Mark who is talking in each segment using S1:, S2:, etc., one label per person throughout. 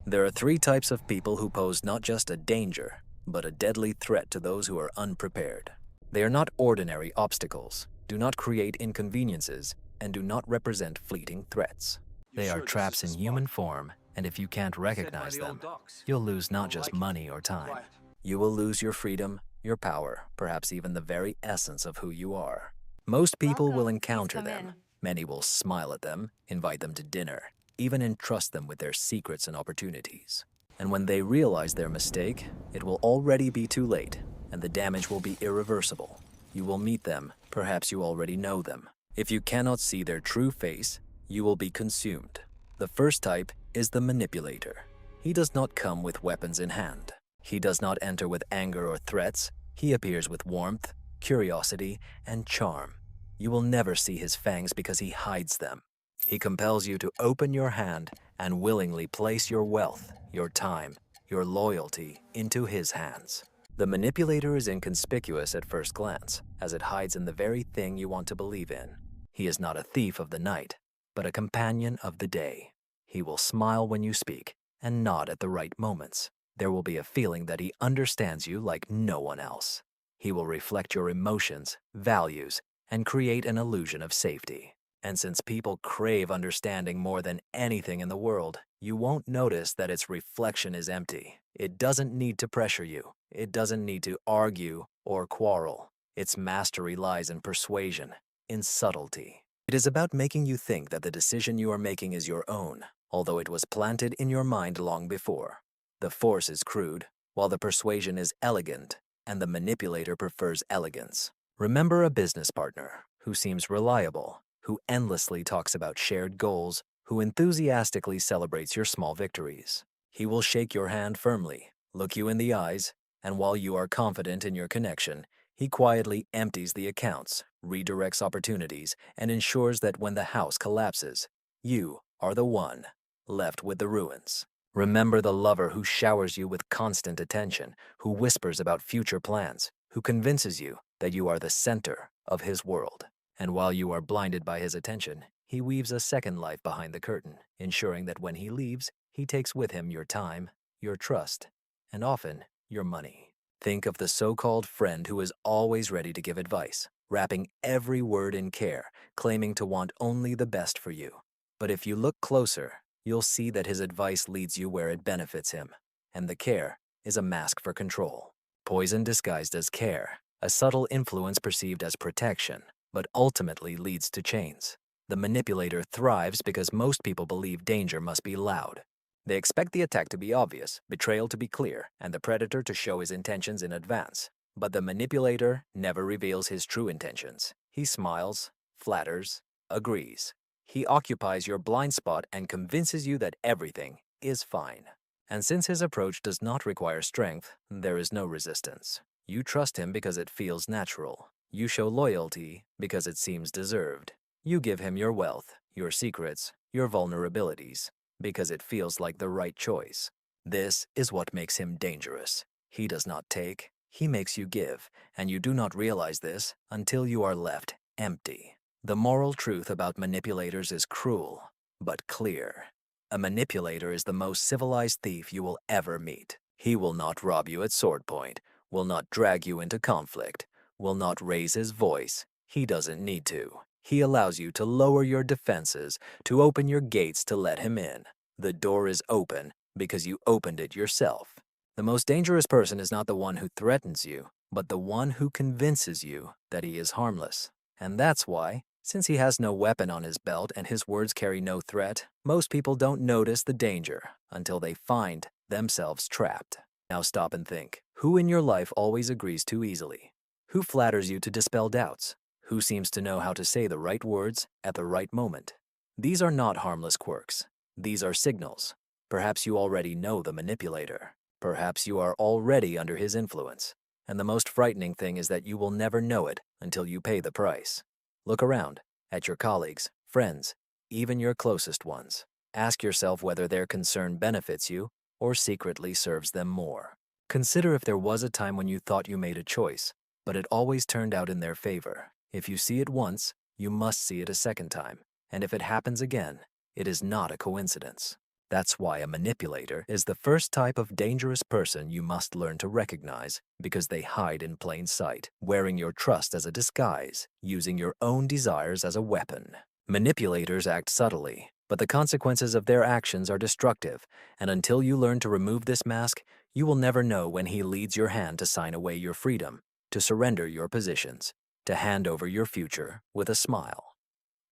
S1: There are three types of people who pose not just a danger, but a deadly threat to those who are unprepared. They are not ordinary obstacles, do not create inconveniences, and do not represent fleeting threats. They are traps in human form, and if you can't recognize them, you'll lose not just money or time. You will lose your freedom, your power, perhaps even the very essence of who you are. Most people will encounter them. Many will smile at them, invite them to dinner, even entrust them with their secrets and opportunities. And when they realize their mistake, it will already be too late, and the damage will be irreversible. You will meet them, perhaps you already know them. If you cannot see their true face, you will be consumed. The first type is the manipulator. He does not come with weapons in hand. He does not enter with anger or threats. He appears with warmth, curiosity, and charm. You will never see his fangs because he hides them. He compels you to open your hand and willingly place your wealth, your time, your loyalty into his hands. The manipulator is inconspicuous at first glance, as it hides in the very thing you want to believe in. He is not a thief of the night, but a companion of the day. He will smile when you speak and nod at the right moments. There will be a feeling that he understands you like no one else. He will reflect your emotions, values, and create an illusion of safety. And since people crave understanding more than anything in the world, you won't notice that its reflection is empty. It doesn't need to pressure you. It doesn't need to argue or quarrel. Its mastery lies in persuasion, in subtlety. It is about making you think that the decision you are making is your own, although it was planted in your mind long before. The force is crude, while the persuasion is elegant, and the manipulator prefers elegance. Remember a business partner who seems reliable, who endlessly talks about shared goals, who enthusiastically celebrates your small victories. He will shake your hand firmly, look you in the eyes, and while you are confident in your connection, he quietly empties the accounts, redirects opportunities, and ensures that when the house collapses, you are the one left with the ruins. Remember the lover who showers you with constant attention, who whispers about future plans, who convinces you that you are the center of his world. And while you are blinded by his attention, he weaves a second life behind the curtain, ensuring that when he leaves, he takes with him your time, your trust, and often your money. Think of the so-called friend who is always ready to give advice, wrapping every word in care, claiming to want only the best for you. But if you look closer, you'll see that his advice leads you where it benefits him, and the care is a mask for control. Poison disguised as care, a subtle influence perceived as protection, but ultimately leads to chains. The manipulator thrives because most people believe danger must be loud. They expect the attack to be obvious, betrayal to be clear, and the predator to show his intentions in advance. But the manipulator never reveals his true intentions. He smiles, flatters, agrees. He occupies your blind spot and convinces you that everything is fine. And since his approach does not require strength, there is no resistance. You trust him because it feels natural. You show loyalty because it seems deserved. You give him your wealth, your secrets, your vulnerabilities, because it feels like the right choice. This is what makes him dangerous. He does not take, he makes you give, and you do not realize this until you are left empty. The moral truth about manipulators is cruel, but clear. A manipulator is the most civilized thief you will ever meet. He will not rob you at sword point, will not drag you into conflict, will not raise his voice. He doesn't need to. He allows you to lower your defenses, to open your gates to let him in. The door is open because you opened it yourself. The most dangerous person is not the one who threatens you, but the one who convinces you that he is harmless. And that's why, since he has no weapon on his belt and his words carry no threat, most people don't notice the danger until they find themselves trapped. Now stop and think. Who in your life always agrees too easily? Who flatters you to dispel doubts? Who seems to know how to say the right words at the right moment? These are not harmless quirks. These are signals. Perhaps you already know the manipulator. Perhaps you are already under his influence. And the most frightening thing is that you will never know it until you pay the price. Look around at your colleagues, friends, even your closest ones. Ask yourself whether their concern benefits you or secretly serves them more. Consider if there was a time when you thought you made a choice, but it always turned out in their favor. If you see it once, you must see it a second time. And if it happens again, it is not a coincidence. That's why a manipulator is the first type of dangerous person you must learn to recognize, because they hide in plain sight, wearing your trust as a disguise, using your own desires as a weapon. Manipulators act subtly, but the consequences of their actions are destructive, and until you learn to remove this mask, you will never know when he leads your hand to sign away your freedom, to surrender your positions, to hand over your future with a smile.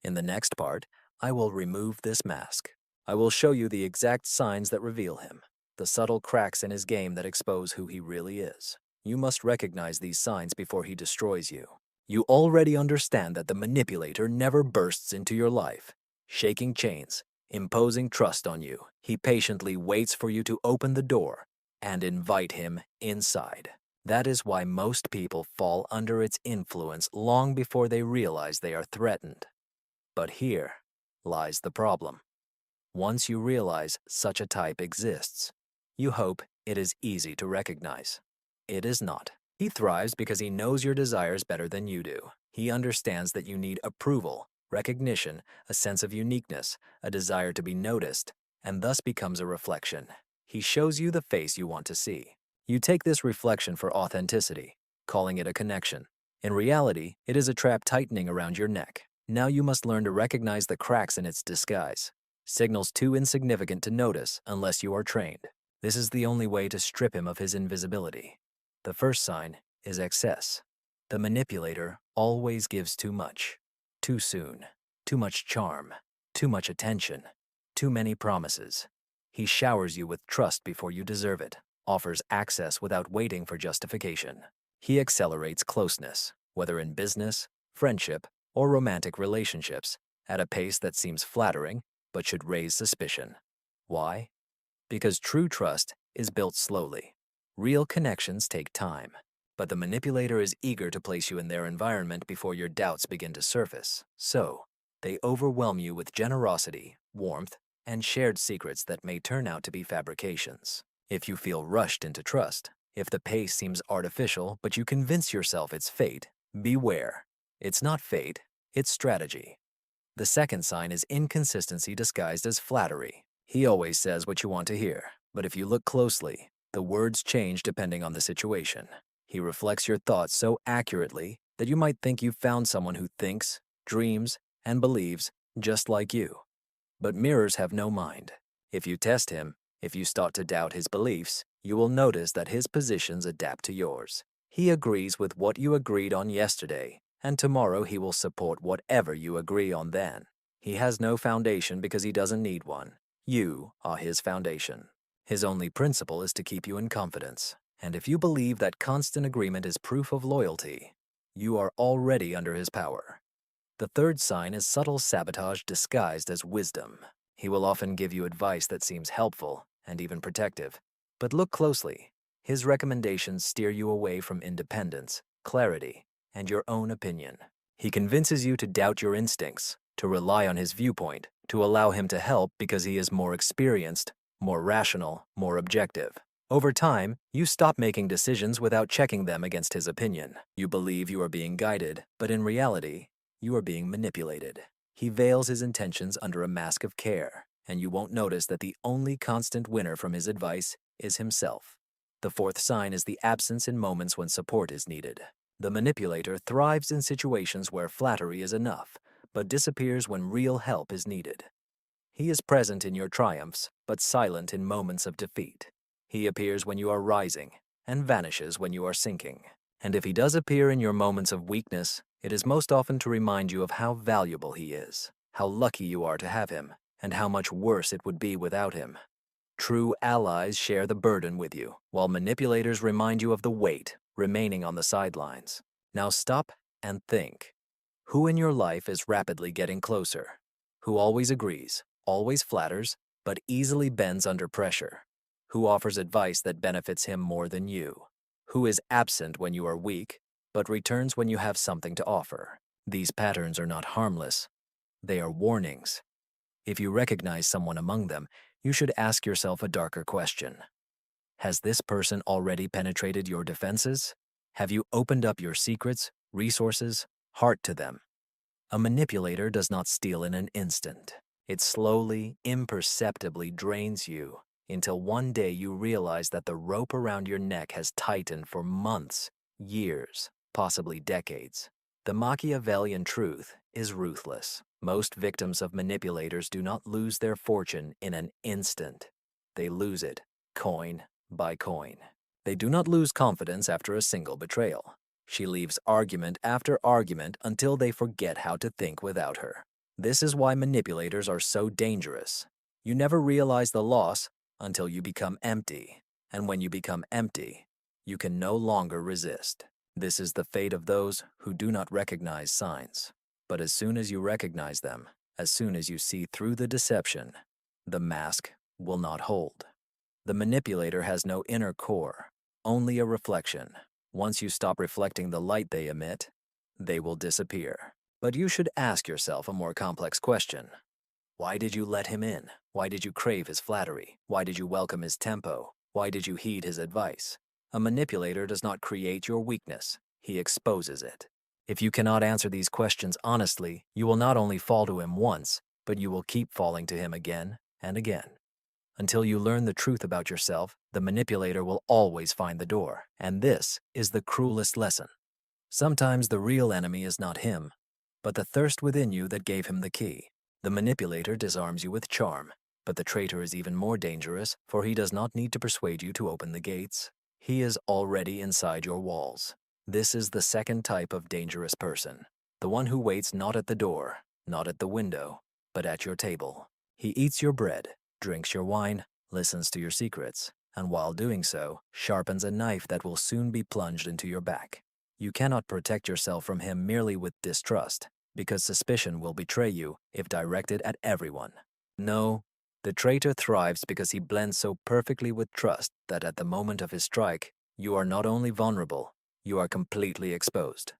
S1: In the next part, I will remove this mask. I will show you the exact signs that reveal him, the subtle cracks in his game that expose who he really is. You must recognize these signs before he destroys you. You already understand that the manipulator never bursts into your life, shaking chains, imposing trust on you. He patiently waits for you to open the door and invite him inside. That is why most people fall under its influence long before they realize they are threatened. But here lies the problem. Once you realize such a type exists, you hope it is easy to recognize. It is not. He thrives because he knows your desires better than you do. He understands that you need approval, recognition, a sense of uniqueness, a desire to be noticed, and thus becomes a reflection. He shows you the face you want to see. You take this reflection for authenticity, calling it a connection. In reality, it is a trap tightening around your neck. Now you must learn to recognize the cracks in its disguise. Signals too insignificant to notice unless you are trained. This is the only way to strip him of his invisibility. The first sign is excess. The manipulator always gives too much, too soon, too much charm, too much attention, too many promises. He showers you with trust before you deserve it, offers access without waiting for justification. He accelerates closeness, whether in business, friendship, or romantic relationships, at a pace that seems flattering but should raise suspicion. Why? Because true trust is built slowly. Real connections take time, but the manipulator is eager to place you in their environment before your doubts begin to surface. So, they overwhelm you with generosity, warmth, and shared secrets that may turn out to be fabrications. If you feel rushed into trust, if the pace seems artificial but you convince yourself it's fate, beware. It's not fate, it's strategy. The second sign is inconsistency disguised as flattery. He always says what you want to hear, but if you look closely, the words change depending on the situation. He reflects your thoughts so accurately that you might think you've found someone who thinks, dreams, and believes just like you. But mirrors have no mind. If you test him, if you start to doubt his beliefs, you will notice that his positions adapt to yours. He agrees with what you agreed on yesterday, and tomorrow he will support whatever you agree on then. He has no foundation because he doesn't need one. You are his foundation. His only principle is to keep you in confidence. And if you believe that constant agreement is proof of loyalty, you are already under his power. The third sign is subtle sabotage disguised as wisdom. He will often give you advice that seems helpful and even protective. But look closely. His recommendations steer you away from independence, clarity, and your own opinion. He convinces you to doubt your instincts, to rely on his viewpoint, to allow him to help because he is more experienced, more rational, more objective. Over time, you stop making decisions without checking them against his opinion. You believe you are being guided, but in reality, you are being manipulated. He veils his intentions under a mask of care, and you won't notice that the only constant winner from his advice is himself. The fourth sign is the absence in moments when support is needed. The manipulator thrives in situations where flattery is enough, but disappears when real help is needed. He is present in your triumphs, but silent in moments of defeat. He appears when you are rising, and vanishes when you are sinking. And if he does appear in your moments of weakness, it is most often to remind you of how valuable he is, how lucky you are to have him, and how much worse it would be without him. True allies share the burden with you, while manipulators remind you of the weight remaining on the sidelines. Now stop and think. Who in your life is rapidly getting closer? Who always agrees, always flatters, but easily bends under pressure? Who offers advice that benefits him more than you? Who is absent when you are weak, but returns when you have something to offer? These patterns are not harmless. They are warnings. If you recognize someone among them, you should ask yourself a darker question. Has this person already penetrated your defenses? Have you opened up your secrets, resources, heart to them? A manipulator does not steal in an instant. It slowly, imperceptibly drains you until one day you realize that the rope around your neck has tightened for months, years, possibly decades. The Machiavellian truth is ruthless. Most victims of manipulators do not lose their fortune in an instant. They lose it, coin by coin. They do not lose confidence after a single betrayal. She leaves argument after argument until they forget how to think without her. This is why manipulators are so dangerous. You never realize the loss until you become empty. And when you become empty, you can no longer resist. This is the fate of those who do not recognize signs. But as soon as you recognize them, as soon as you see through the deception, the mask will not hold. The manipulator has no inner core, only a reflection. Once you stop reflecting the light they emit, they will disappear. But you should ask yourself a more complex question. Why did you let him in? Why did you crave his flattery? Why did you welcome his tempo? Why did you heed his advice? A manipulator does not create your weakness, he exposes it. If you cannot answer these questions honestly, you will not only fall to him once, but you will keep falling to him again and again. Until you learn the truth about yourself, the manipulator will always find the door, and this is the cruelest lesson. Sometimes the real enemy is not him, but the thirst within you that gave him the key. The manipulator disarms you with charm, but the traitor is even more dangerous, for he does not need to persuade you to open the gates. He is already inside your walls. This is the second type of dangerous person, the one who waits not at the door, not at the window, but at your table. He eats your bread, drinks your wine, listens to your secrets, and while doing so, sharpens a knife that will soon be plunged into your back. You cannot protect yourself from him merely with distrust, because suspicion will betray you if directed at everyone. No, the traitor thrives because he blends so perfectly with trust that at the moment of his strike, you are not only vulnerable, you are completely exposed.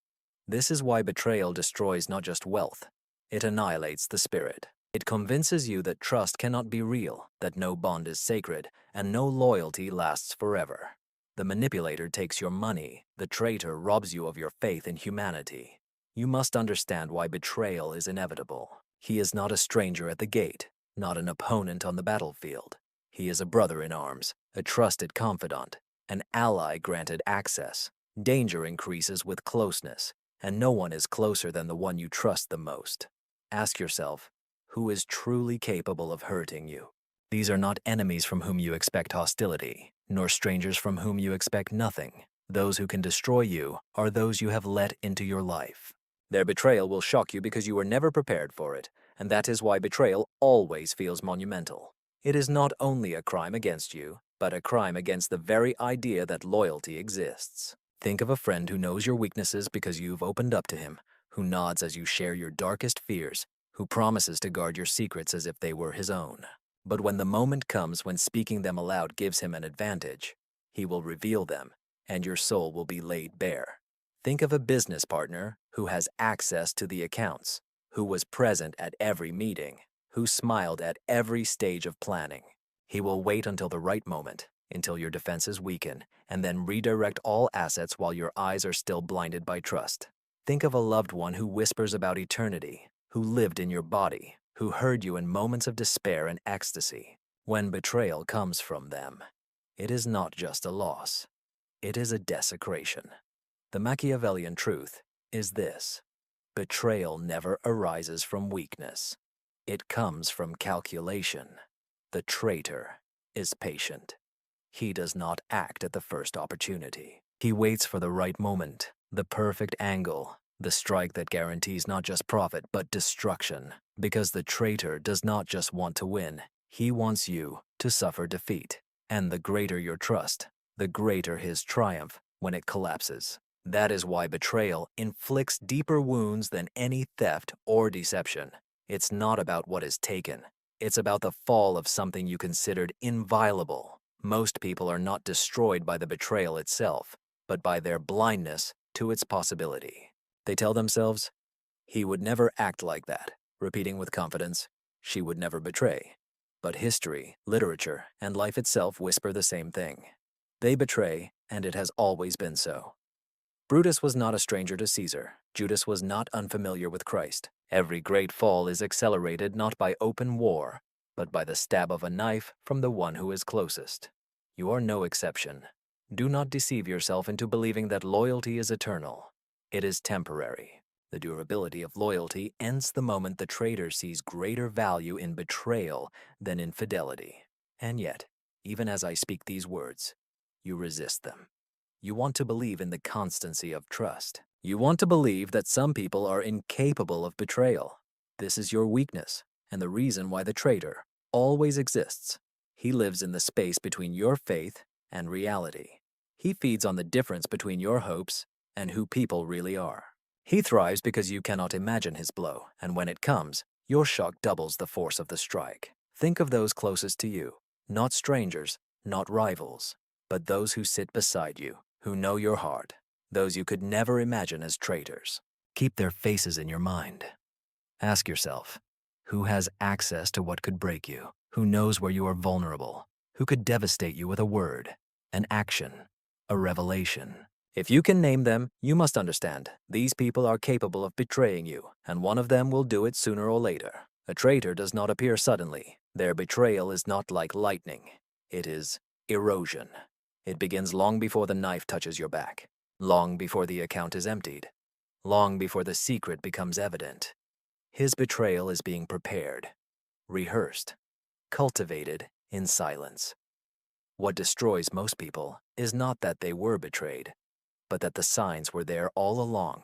S1: This is why betrayal destroys not just wealth, it annihilates the spirit. It convinces you that trust cannot be real, that no bond is sacred, and no loyalty lasts forever. The manipulator takes your money, the traitor robs you of your faith in humanity. You must understand why betrayal is inevitable. He is not a stranger at the gate, not an opponent on the battlefield. He is a brother in arms, a trusted confidant, an ally granted access. Danger increases with closeness, and no one is closer than the one you trust the most. Ask yourself, who is truly capable of hurting you? These are not enemies from whom you expect hostility, nor strangers from whom you expect nothing. Those who can destroy you are those you have let into your life. Their betrayal will shock you because you were never prepared for it, and that is why betrayal always feels monumental. It is not only a crime against you, but a crime against the very idea that loyalty exists. Think of a friend who knows your weaknesses because you've opened up to him, who nods as you share your darkest fears, who promises to guard your secrets as if they were his own. But when the moment comes when speaking them aloud gives him an advantage, he will reveal them, and your soul will be laid bare. Think of a business partner who has access to the accounts, who was present at every meeting, who smiled at every stage of planning. He will wait until the right moment, until your defenses weaken, and then redirect all assets while your eyes are still blinded by trust. Think of a loved one who whispers about eternity, who lived in your body, who heard you in moments of despair and ecstasy. When betrayal comes from them, it is not just a loss, it is a desecration. The Machiavellian truth is this: betrayal never arises from weakness. It comes from calculation. The traitor is patient. He does not act at the first opportunity. He waits for the right moment, the perfect angle, the strike that guarantees not just profit but destruction. Because the traitor does not just want to win, he wants you to suffer defeat. And the greater your trust, the greater his triumph when it collapses. That is why betrayal inflicts deeper wounds than any theft or deception. It's not about what is taken. It's about the fall of something you considered inviolable. Most people are not destroyed by the betrayal itself, but by their blindness to its possibility. They tell themselves, he would never act like that, repeating with confidence, she would never betray. But history, literature, and life itself whisper the same thing. They betray, and it has always been so. Brutus was not a stranger to Caesar. Judas was not unfamiliar with Christ. Every great fall is accelerated not by open war, but by the stab of a knife from the one who is closest. You are no exception. Do not deceive yourself into believing that loyalty is eternal. It is temporary. The durability of loyalty ends the moment the traitor sees greater value in betrayal than in fidelity. And yet, even as I speak these words, you resist them. You want to believe in the constancy of trust. You want to believe that some people are incapable of betrayal. This is your weakness, and the reason why the traitor always exists. He lives in the space between your faith and reality. He feeds on the difference between your hopes and who people really are. He thrives because you cannot imagine his blow, and when it comes, your shock doubles the force of the strike. Think of those closest to you, not strangers, not rivals, but those who sit beside you, who know your heart, those you could never imagine as traitors. Keep their faces in your mind. Ask yourself, who has access to what could break you? Who knows where you are vulnerable? Who could devastate you with a word, an action, a revelation? If you can name them, you must understand, these people are capable of betraying you, and one of them will do it sooner or later. A traitor does not appear suddenly. Their betrayal is not like lightning. It is erosion. It begins long before the knife touches your back, long before the account is emptied, long before the secret becomes evident. His betrayal is being prepared, rehearsed, cultivated in silence. What destroys most people is not that they were betrayed, but that the signs were there all along,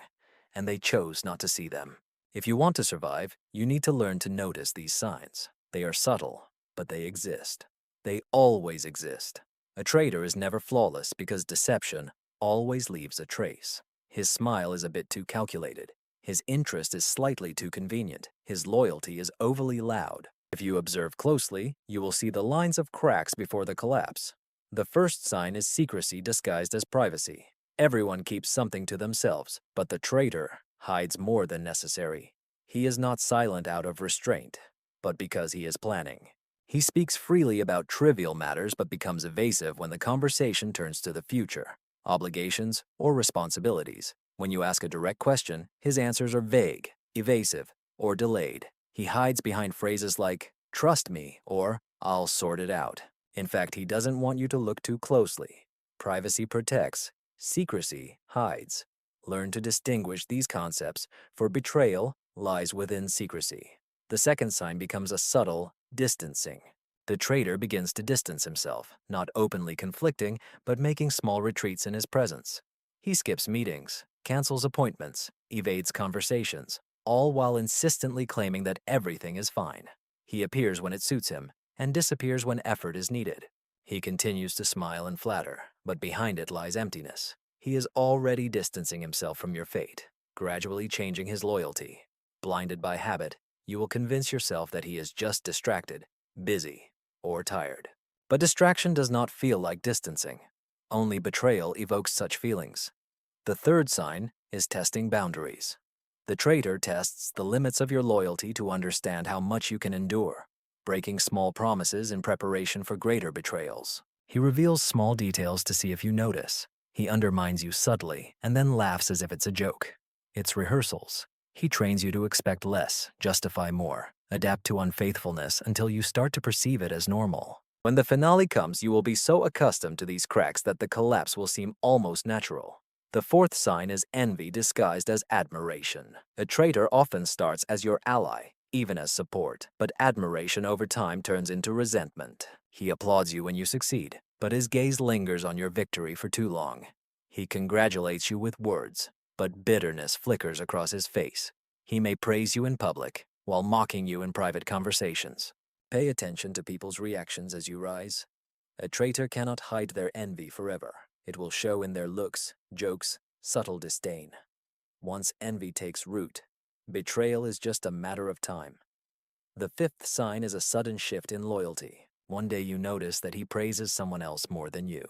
S1: and they chose not to see them. If you want to survive, you need to learn to notice these signs. They are subtle, but they exist. They always exist. A traitor is never flawless because deception always leaves a trace. His smile is a bit too calculated. His interest is slightly too convenient. His loyalty is overly loud. If you observe closely, you will see the lines of cracks before the collapse. The first sign is secrecy disguised as privacy. Everyone keeps something to themselves, but the traitor hides more than necessary. He is not silent out of restraint, but because he is planning. He speaks freely about trivial matters but becomes evasive when the conversation turns to the future, obligations, or responsibilities. When you ask a direct question, his answers are vague, evasive, or delayed. He hides behind phrases like, "Trust me," or "I'll sort it out." In fact, he doesn't want you to look too closely. Privacy protects, secrecy hides. Learn to distinguish these concepts, for betrayal lies within secrecy. The second sign becomes a subtle distancing. The traitor begins to distance himself, not openly conflicting, but making small retreats in his presence. He skips meetings, cancels appointments, evades conversations, all while insistently claiming that everything is fine. He appears when it suits him and disappears when effort is needed. He continues to smile and flatter, but behind it lies emptiness. He is already distancing himself from your fate, gradually changing his loyalty. Blinded by habit, you will convince yourself that he is just distracted, busy, or tired. But distraction does not feel like distancing. Only betrayal evokes such feelings. The third sign is testing boundaries. The traitor tests the limits of your loyalty to understand how much you can endure, breaking small promises in preparation for greater betrayals. He reveals small details to see if you notice. He undermines you subtly and then laughs as if it's a joke. It's rehearsals. He trains you to expect less, justify more, adapt to unfaithfulness until you start to perceive it as normal. When the finale comes, you will be so accustomed to these cracks that the collapse will seem almost natural. The fourth sign is envy disguised as admiration. A traitor often starts as your ally, even as support, but admiration over time turns into resentment. He applauds you when you succeed, but his gaze lingers on your victory for too long. He congratulates you with words, but bitterness flickers across his face. He may praise you in public, while mocking you in private conversations. Pay attention to people's reactions as you rise. A traitor cannot hide their envy forever. It will show in their looks, jokes, subtle disdain. Once envy takes root, betrayal is just a matter of time. The fifth sign is a sudden shift in loyalty. One day you notice that he praises someone else more than you.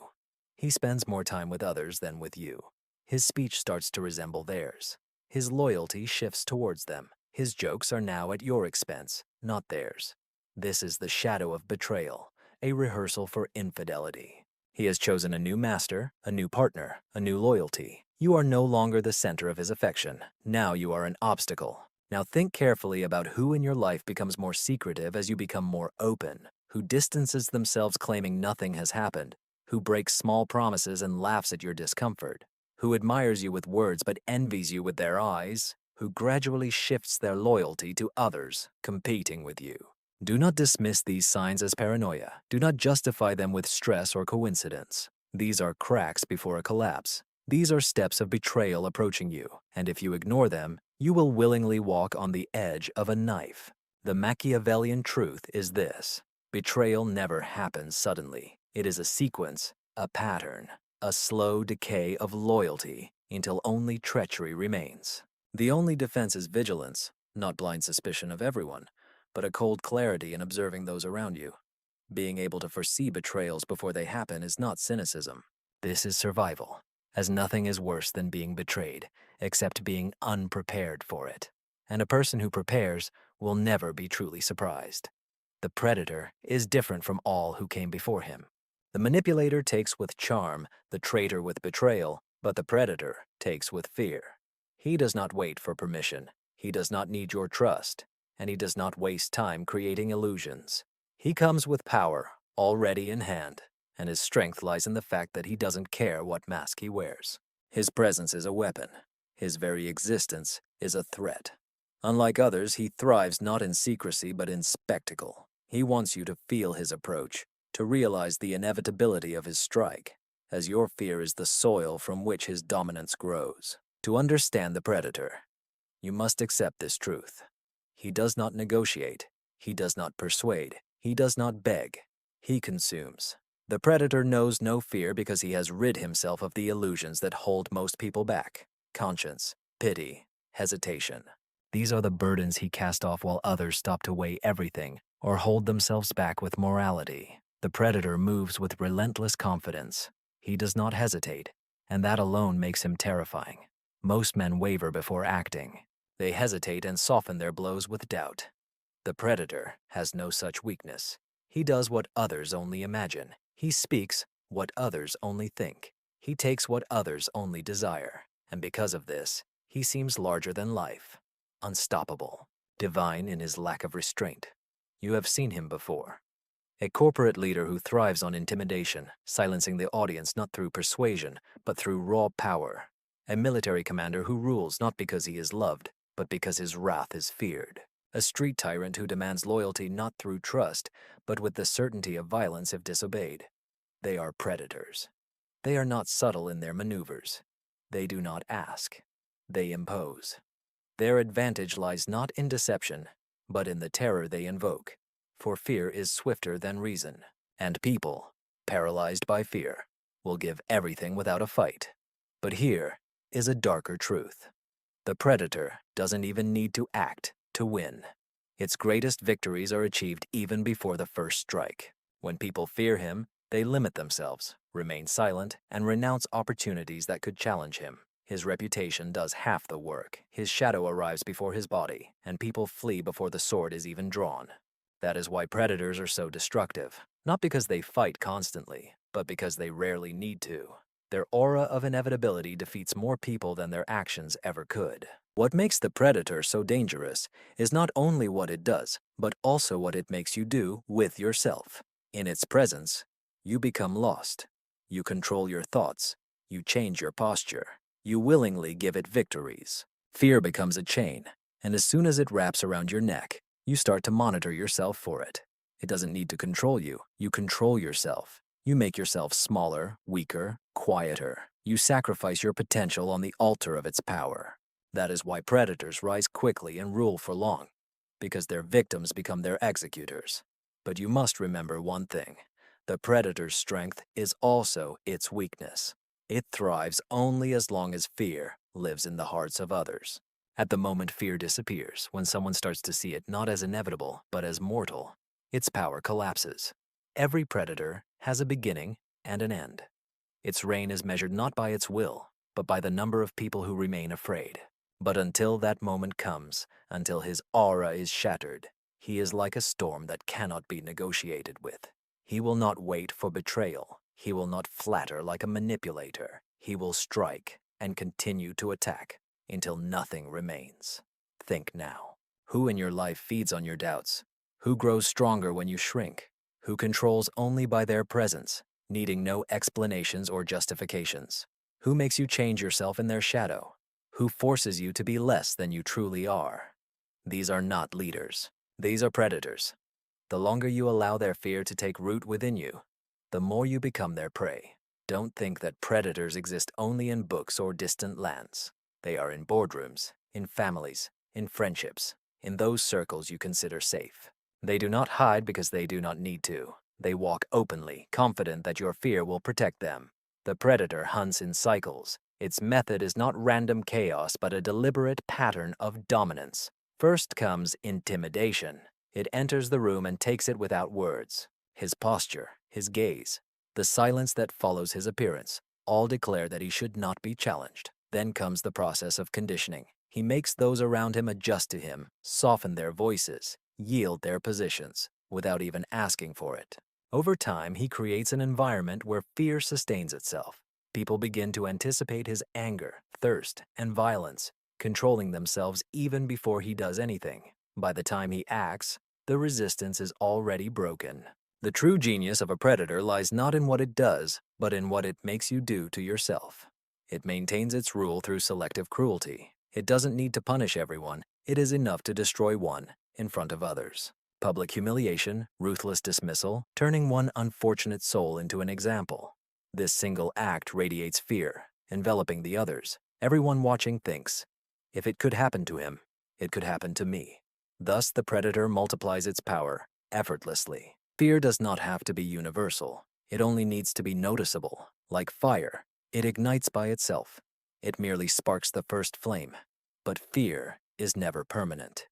S1: He spends more time with others than with you. His speech starts to resemble theirs. His loyalty shifts towards them. His jokes are now at your expense, not theirs. This is the shadow of betrayal, a rehearsal for infidelity. He has chosen a new master, a new partner, a new loyalty. You are no longer the center of his affection. Now you are an obstacle. Now think carefully about who in your life becomes more secretive as you become more open, who distances themselves claiming nothing has happened, who breaks small promises and laughs at your discomfort, who admires you with words but envies you with their eyes, who gradually shifts their loyalty to others, competing with you. Do not dismiss these signs as paranoia. Do not justify them with stress or coincidence. These are cracks before a collapse. These are steps of betrayal approaching you, and if you ignore them, you will willingly walk on the edge of a knife. The Machiavellian truth is this: betrayal never happens suddenly. It is a sequence, a pattern, a slow decay of loyalty until only treachery remains. The only defense is vigilance, not blind suspicion of everyone, but a cold clarity in observing those around you. Being able to foresee betrayals before they happen is not cynicism. This is survival, as nothing is worse than being betrayed, except being unprepared for it. And a person who prepares will never be truly surprised. The predator is different from all who came before him. The manipulator takes with charm, the traitor with betrayal, but the predator takes with fear. He does not wait for permission. He does not need your trust, and he does not waste time creating illusions. He comes with power already in hand, and his strength lies in the fact that he doesn't care what mask he wears. His presence is a weapon. His very existence is a threat. Unlike others, he thrives not in secrecy but in spectacle. He wants you to feel his approach, to realize the inevitability of his strike, as your fear is the soil from which his dominance grows. To understand the predator, you must accept this truth. He does not negotiate. He does not persuade. He does not beg. He consumes. The predator knows no fear because he has rid himself of the illusions that hold most people back: conscience, pity, hesitation. These are the burdens he cast off while others stop to weigh everything or hold themselves back with morality. The predator moves with relentless confidence. He does not hesitate, and that alone makes him terrifying. Most men waver before acting. They hesitate and soften their blows with doubt. The predator has no such weakness. He does what others only imagine. He speaks what others only think. He takes what others only desire. And because of this, he seems larger than life, unstoppable, divine in his lack of restraint. You have seen him before. A corporate leader who thrives on intimidation, silencing the audience not through persuasion, but through raw power. A military commander who rules not because he is loved, but because his wrath is feared. A street tyrant who demands loyalty not through trust, but with the certainty of violence if disobeyed. They are predators. They are not subtle in their maneuvers. They do not ask. They impose. Their advantage lies not in deception, but in the terror they invoke. For fear is swifter than reason, and people, paralyzed by fear, will give everything without a fight. But here is a darker truth. The predator doesn't even need to act to win. Its greatest victories are achieved even before the first strike. When people fear him, they limit themselves, remain silent, and renounce opportunities that could challenge him. His reputation does half the work. His shadow arrives before his body, and people flee before the sword is even drawn. That is why predators are so destructive, not because they fight constantly, but because they rarely need to. Their aura of inevitability defeats more people than their actions ever could. What makes the predator so dangerous is not only what it does, but also what it makes you do with yourself. In its presence, you become lost. You control your thoughts. You change your posture. You willingly give it victories. Fear becomes a chain, and as soon as it wraps around your neck, you start to monitor yourself for it. It doesn't need to control you. You control yourself. You make yourself smaller, weaker, quieter. You sacrifice your potential on the altar of its power. That is why predators rise quickly and rule for long, because their victims become their executors. But you must remember one thing. The predator's strength is also its weakness. It thrives only as long as fear lives in the hearts of others. At the moment fear disappears, when someone starts to see it not as inevitable, but as mortal, its power collapses. Every predator has a beginning and an end. Its reign is measured not by its will, but by the number of people who remain afraid. But until that moment comes, until his aura is shattered, he is like a storm that cannot be negotiated with. He will not wait for betrayal. He will not flatter like a manipulator. He will strike and continue to attack until nothing remains. Think now. Who in your life feeds on your doubts? Who grows stronger when you shrink? Who controls only by their presence, needing no explanations or justifications? Who makes you change yourself in their shadow? Who forces you to be less than you truly are? These are not leaders. These are predators. The longer you allow their fear to take root within you, the more you become their prey. Don't think that predators exist only in books or distant lands. They are in boardrooms, in families, in friendships, in those circles you consider safe. They do not hide because they do not need to. They walk openly, confident that your fear will protect them. The predator hunts in cycles. Its method is not random chaos, but a deliberate pattern of dominance. First comes intimidation. It enters the room and takes it without words. His posture, his gaze, the silence that follows his appearance, all declare that he should not be challenged. Then comes the process of conditioning. He makes those around him adjust to him, soften their voices, yield their positions, without even asking for it. Over time, he creates an environment where fear sustains itself. People begin to anticipate his anger, thirst, and violence, controlling themselves even before he does anything. By the time he acts, the resistance is already broken. The true genius of a predator lies not in what it does, but in what it makes you do to yourself. It maintains its rule through selective cruelty. It doesn't need to punish everyone. It is enough to destroy one in front of others. Public humiliation, ruthless dismissal, turning one unfortunate soul into an example. This single act radiates fear, enveloping the others. Everyone watching thinks, if it could happen to him, it could happen to me. Thus, the predator multiplies its power effortlessly. Fear does not have to be universal. It only needs to be noticeable. Like fire, it ignites by itself. It merely sparks the first flame. But fear is never permanent.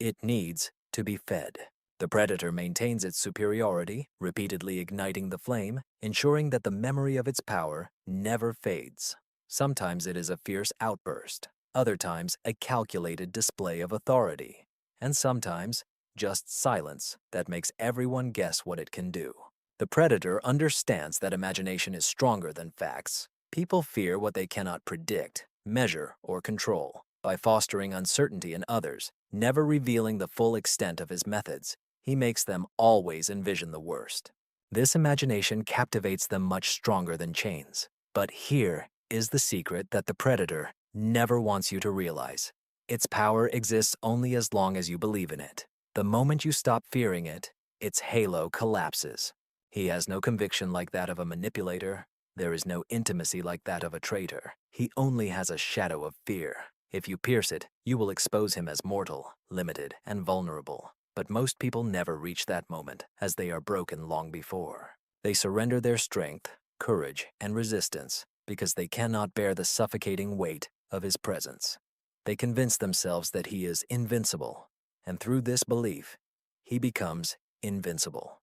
S1: It needs to be fed. The predator maintains its superiority, repeatedly igniting the flame, ensuring that the memory of its power never fades. Sometimes it is a fierce outburst, other times a calculated display of authority, and sometimes just silence that makes everyone guess what it can do. The predator understands that imagination is stronger than facts. People fear what they cannot predict, measure, or control. By fostering uncertainty in others, never revealing the full extent of his methods, he makes them always envision the worst. This imagination captivates them much stronger than chains. But here is the secret that the predator never wants you to realize. Its power exists only as long as you believe in it. The moment you stop fearing it, its halo collapses. He has no conviction like that of a manipulator. There is no intimacy like that of a traitor. He only has a shadow of fear. If you pierce it, you will expose him as mortal, limited, and vulnerable. But most people never reach that moment, as they are broken long before. They surrender their strength, courage, and resistance because they cannot bear the suffocating weight of his presence. They convince themselves that he is invincible, and through this belief, he becomes invincible.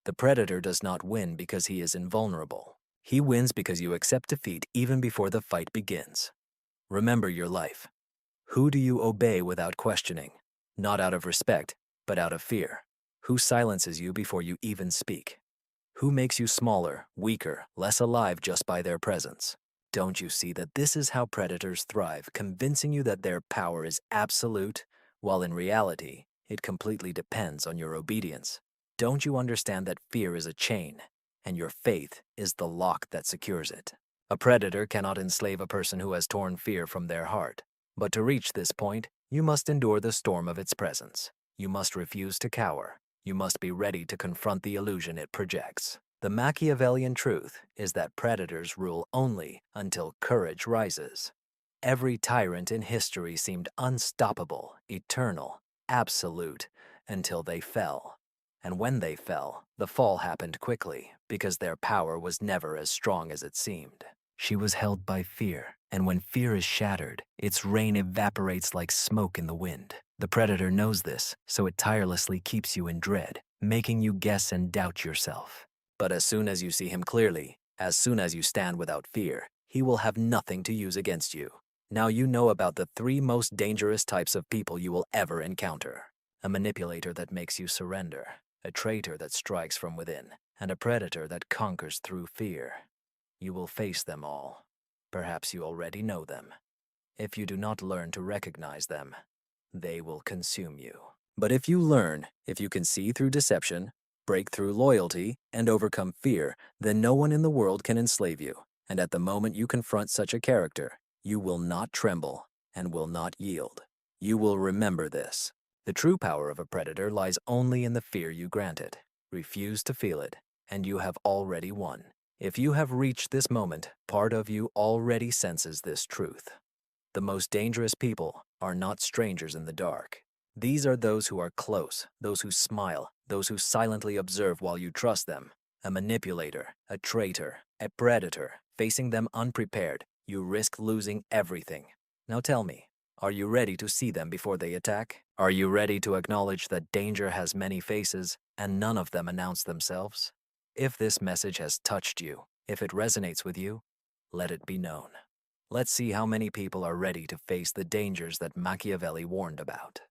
S1: The predator does not win because he is invulnerable. He wins because you accept defeat even before the fight begins. Remember your life. Who do you obey without questioning? Not out of respect, but out of fear. Who silences you before you even speak? Who makes you smaller, weaker, less alive just by their presence? Don't you see that this is how predators thrive, convincing you that their power is absolute, while in reality, it completely depends on your obedience? Don't you understand that fear is a chain, and your faith is the lock that secures it? A predator cannot enslave a person who has torn fear from their heart. But to reach this point, you must endure the storm of its presence. You must refuse to cower. You must be ready to confront the illusion it projects. The Machiavellian truth is that predators rule only until courage rises. Every tyrant in history seemed unstoppable, eternal, absolute, until they fell. And when they fell, the fall happened quickly, because their power was never as strong as it seemed. She was held by fear, and when fear is shattered, its reign evaporates like smoke in the wind. The predator knows this, so it tirelessly keeps you in dread, making you guess and doubt yourself. But as soon as you see him clearly, as soon as you stand without fear, he will have nothing to use against you. Now you know about the 3 most dangerous types of people you will ever encounter. A manipulator that makes you surrender, a traitor that strikes from within, and a predator that conquers through fear. You will face them all. Perhaps you already know them. If you do not learn to recognize them, they will consume you. But if you learn, if you can see through deception, break through loyalty, and overcome fear, then no one in the world can enslave you. And at the moment you confront such a character, you will not tremble and will not yield. You will remember this. The true power of a predator lies only in the fear you grant it. Refuse to feel it, and you have already won. If you have reached this moment, part of you already senses this truth. The most dangerous people are not strangers in the dark. These are those who are close, those who smile, those who silently observe while you trust them. A manipulator, a traitor, a predator, facing them unprepared, you risk losing everything. Now tell me, are you ready to see them before they attack? Are you ready to acknowledge that danger has many faces and none of them announce themselves? If this message has touched you, if it resonates with you, let it be known. Let's see how many people are ready to face the dangers that Machiavelli warned about.